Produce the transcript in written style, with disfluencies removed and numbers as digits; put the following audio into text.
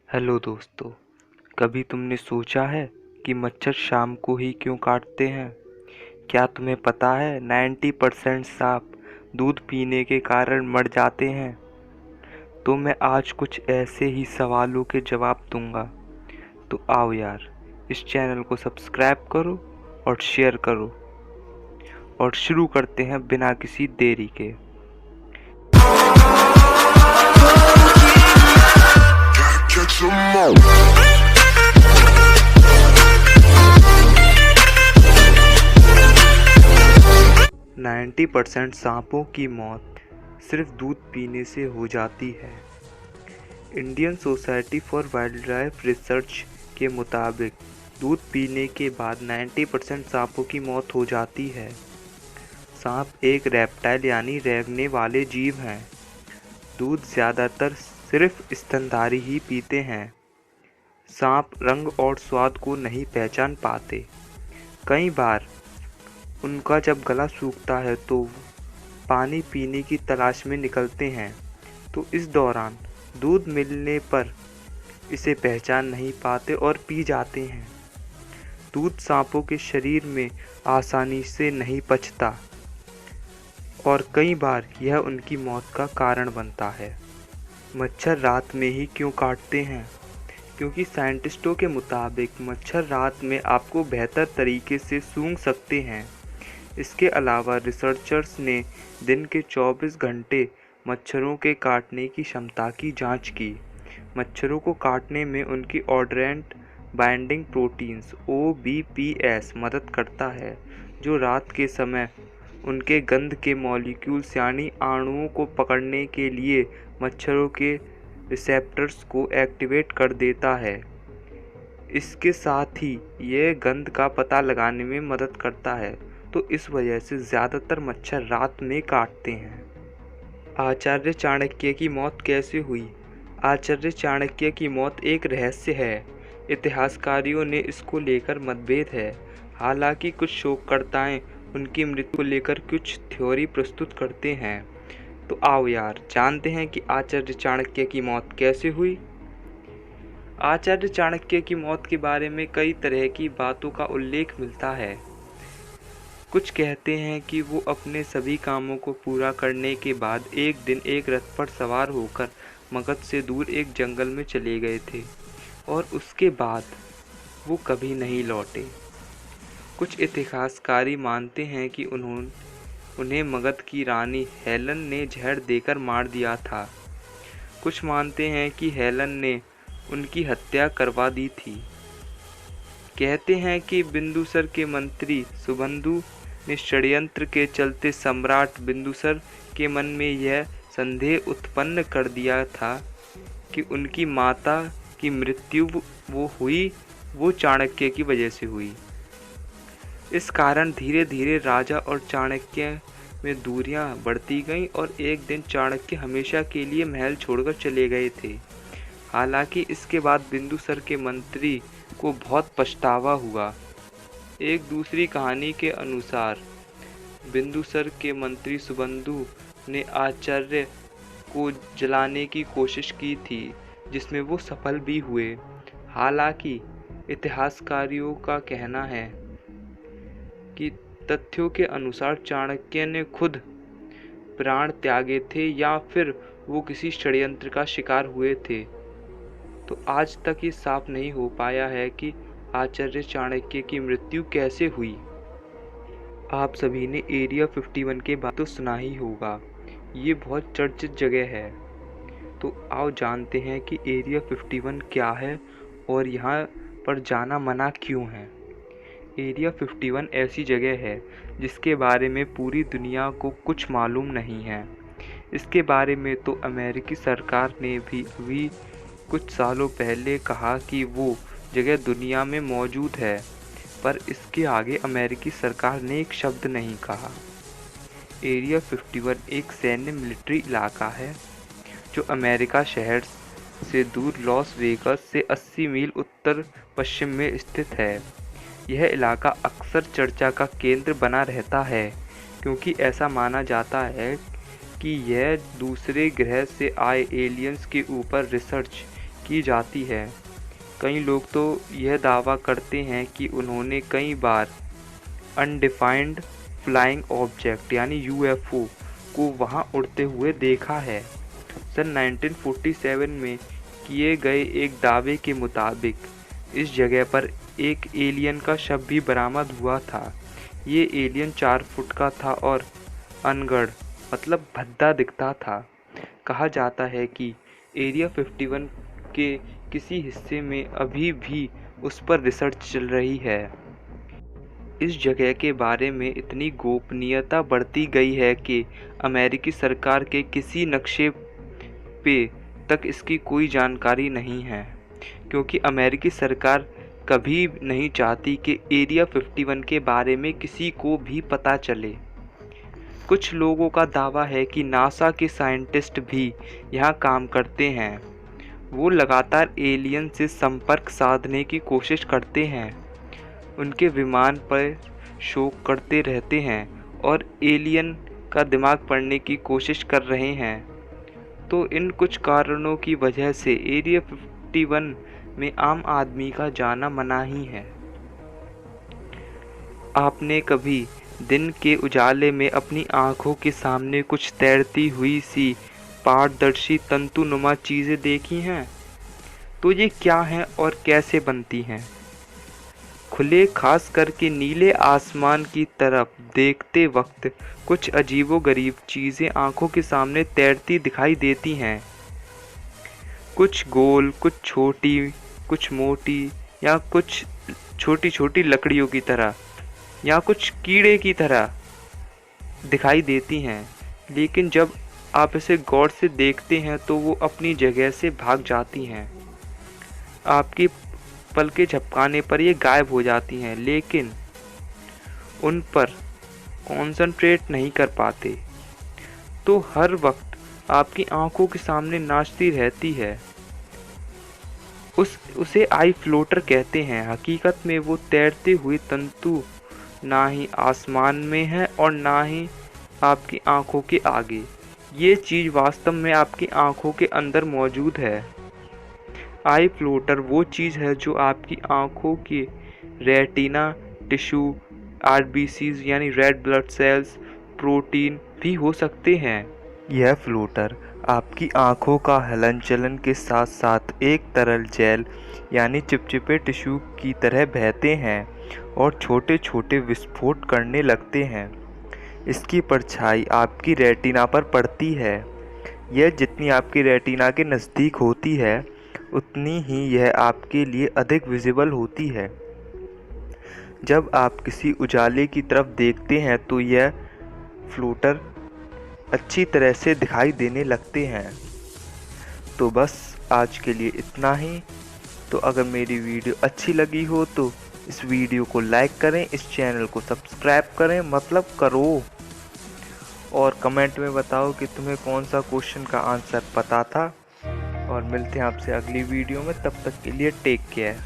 Hello दोस्तों, कभी तुमने सोचा है कि मच्छर शाम को ही क्यों काटते हैं? क्या तुम्हें पता है 90% सांप दूध पीने के कारण मर जाते हैं? तो मैं आज कुछ ऐसे ही सवालों के जवाब दूंगा। तो आओ यार, इस चैनल को सब्सक्राइब करो और शेयर करो और शुरू करते हैं बिना किसी देरी के। Catch 'em all. 90% सांपों की मौत सिर्फ दूध पीने से हो जाती है। Indian society for wild life research के मुताबिक दूध पीने के बाद 90% सांपों की मौत हो जाती है। सांप एक रेप्टाइल यानी रेंगने वाले जीव हैं। दूध ज़्यादातर सिर्फ स्तनधारी ही पीते हैं। सांप रंग और स्वाद को नहीं पहचान पाते। कई बार उनका जब गला सूखता है तो पानी पीने की तलाश में निकलते हैं, तो इस दौरान दूध मिलने पर इसे पहचान नहीं पाते और पी जाते हैं। दूध सांपों के शरीर में आसानी से नहीं पचता और कई बार यह उनकी मौत का कारण बनता है। मच्छर रात में ही क्यों काटते हैं? क्योंकि साइंटिस्टों के मुताबिक मच्छर रात में आपको बेहतर तरीके से सूंघ सकते हैं। इसके अलावा रिसर्चर्स ने दिन के 24 घंटे मच्छरों के काटने की क्षमता की जांच की। मच्छरों को काटने में उनकी ऑडोरेंट बाइंडिंग प्रोटीन्स OBPs मदद करता है, जो रात के समय उनके गंध के मॉलिक्यूल्स यानी अणुओं को पकड़ने के लिए मच्छरों के रिसेप्टर्स को एक्टिवेट कर देता है। इसके साथ ही यह गंध का पता लगाने में मदद करता है, तो इस वजह से ज़्यादातर मच्छर रात में काटते हैं। आचार्य चाणक्य की मौत कैसे हुई? आचार्य चाणक्य की मौत एक रहस्य है। इतिहासकारों ने इसको लेकर मतभेद है। हालांकि कुछ शोधकर्ताएं उनकी मृत्यु को लेकर कुछ थ्योरी प्रस्तुत करते हैं। तो आओ यार, जानते हैं कि आचार्य चाणक्य की मौत कैसे हुई। आचार्य चाणक्य की मौत के बारे में कई तरह की बातों का उल्लेख मिलता है। कुछ कहते हैं कि वो अपने सभी कामों को पूरा करने के बाद एक दिन एक रथ पर सवार होकर मगध से दूर एक जंगल में चले गए थे और उसके बाद वो कभी नहीं लौटे। कुछ इतिहासकारी मानते हैं कि उन्हें मगध की रानी हेलन ने जहर देकर मार दिया था। कुछ मानते हैं कि हेलन ने उनकी हत्या करवा दी थी। कहते हैं कि बिंदुसर के मंत्री सुबंधु ने षड्यंत्र के चलते सम्राट बिंदुसर के मन में यह संदेह उत्पन्न कर दिया था कि उनकी माता की मृत्यु वो चाणक्य की वजह से हुई। इस कारण धीरे धीरे राजा और चाणक्य में दूरियां बढ़ती गईं और एक दिन चाणक्य हमेशा के लिए महल छोड़कर चले गए थे। हालांकि इसके बाद बिंदुसर के मंत्री को बहुत पछतावा हुआ। एक दूसरी कहानी के अनुसार बिंदुसर के मंत्री सुबंधु ने आचार्य को जलाने की कोशिश की थी, जिसमें वो सफल भी हुए। हालांकि इतिहासकारों का कहना है कि तथ्यों के अनुसार चाणक्य ने खुद प्राण त्यागे थे या फिर वो किसी षड्यंत्र का शिकार हुए थे। तो आज तक ये साफ नहीं हो पाया है कि आचार्य चाणक्य की मृत्यु कैसे हुई। आप सभी ने एरिया 51 के बारे में तो सुना ही होगा। ये बहुत चर्चित जगह है। तो आओ जानते हैं कि एरिया 51 क्या है और यहाँ पर जाना मना क्यों है। एरिया 51 ऐसी जगह है जिसके बारे में पूरी दुनिया को कुछ मालूम नहीं है। इसके बारे में तो अमेरिकी सरकार ने भी अभी कुछ सालों पहले कहा कि वो जगह दुनिया में मौजूद है, पर इसके आगे अमेरिकी सरकार ने एक शब्द नहीं कहा। एरिया 51 एक सैन्य मिलिट्री इलाका है जो अमेरिका शहर से दूर लॉस वेगास से 80 मील उत्तर पश्चिम में स्थित है। यह इलाका अक्सर चर्चा का केंद्र बना रहता है, क्योंकि ऐसा माना जाता है कि यह दूसरे ग्रह से आए एलियंस के ऊपर रिसर्च की जाती है। कई लोग तो यह दावा करते हैं कि उन्होंने कई बार अनडिफाइंड फ्लाइंग ऑब्जेक्ट यानी यूएफओ को वहां उड़ते हुए देखा है। सन 1947 में किए गए एक दावे के मुताबिक इस जगह पर एक एलियन का शव भी बरामद हुआ था। ये एलियन 4 फुट का था और अनगढ़ मतलब भद्दा दिखता था। कहा जाता है कि एरिया 51 के किसी हिस्से में अभी भी उस पर रिसर्च चल रही है। इस जगह के बारे में इतनी गोपनीयता बढ़ती गई है कि अमेरिकी सरकार के किसी नक्शे पे तक इसकी कोई जानकारी नहीं है, क्योंकि अमेरिकी सरकार कभी नहीं चाहती कि एरिया 51 के बारे में किसी को भी पता चले। कुछ लोगों का दावा है कि नासा के साइंटिस्ट भी यहाँ काम करते हैं। वो लगातार एलियन से संपर्क साधने की कोशिश करते हैं, उनके विमान पर शो करते रहते हैं और एलियन का दिमाग पढ़ने की कोशिश कर रहे हैं। तो इन कुछ कारणों की वजह से एरिया 51 में आम आदमी का जाना मना ही है। आपने कभी दिन के उजाले में अपनी आंखों के सामने कुछ तैरती हुई सी पारदर्शी तंतुनुमा चीज़ें देखी हैं? तो ये क्या हैं और कैसे बनती हैं? खुले खास करके नीले आसमान की तरफ देखते वक्त कुछ अजीबोगरीब चीज़ें आंखों के सामने तैरती दिखाई देती हैं। कुछ गोल, कुछ छोटी, कुछ मोटी या कुछ छोटी छोटी लकड़ियों की तरह या कुछ कीड़े की तरह दिखाई देती हैं। लेकिन जब आप इसे गौर से देखते हैं तो वो अपनी जगह से भाग जाती हैं। आपकी पलकें झपकाने पर ये गायब हो जाती हैं, लेकिन उन पर कॉन्संट्रेट नहीं कर पाते, तो हर वक्त आपकी आंखों के सामने नाचती रहती है। उसे आई फ्लोटर कहते हैं। हकीकत में वो तैरते हुए तंतु ना ही आसमान में है और ना ही आपकी आंखों के आगे। ये चीज़ वास्तव में आपकी आंखों के अंदर मौजूद है। आई फ्लोटर वो चीज़ है जो आपकी आंखों के रेटिना, टिश्यू, आरबीसीज यानी रेड ब्लड सेल्स, प्रोटीन भी हो सकते हैं। यह फ्लोटर आपकी आंखों का हलन चलन के साथ साथ एक तरल जेल यानी चिपचिपे टिश्यू की तरह बहते हैं और छोटे छोटे विस्फोट करने लगते हैं। इसकी परछाई आपकी रेटिना पर पड़ती है। यह जितनी आपकी रेटिना के नज़दीक होती है उतनी ही यह आपके लिए अधिक विजिबल होती है। जब आप किसी उजाले की तरफ देखते हैं तो यह फ्लोटर अच्छी तरह से दिखाई देने लगते हैं। तो बस आज के लिए इतना ही। तो अगर मेरी वीडियो अच्छी लगी हो तो इस वीडियो को लाइक करें, इस चैनल को सब्सक्राइब करें, मतलब करो, और कमेंट में बताओ कि तुम्हें कौन सा क्वेश्चन का आंसर पता था। और मिलते हैं आपसे अगली वीडियो में, तब तक के लिए टेक केयर।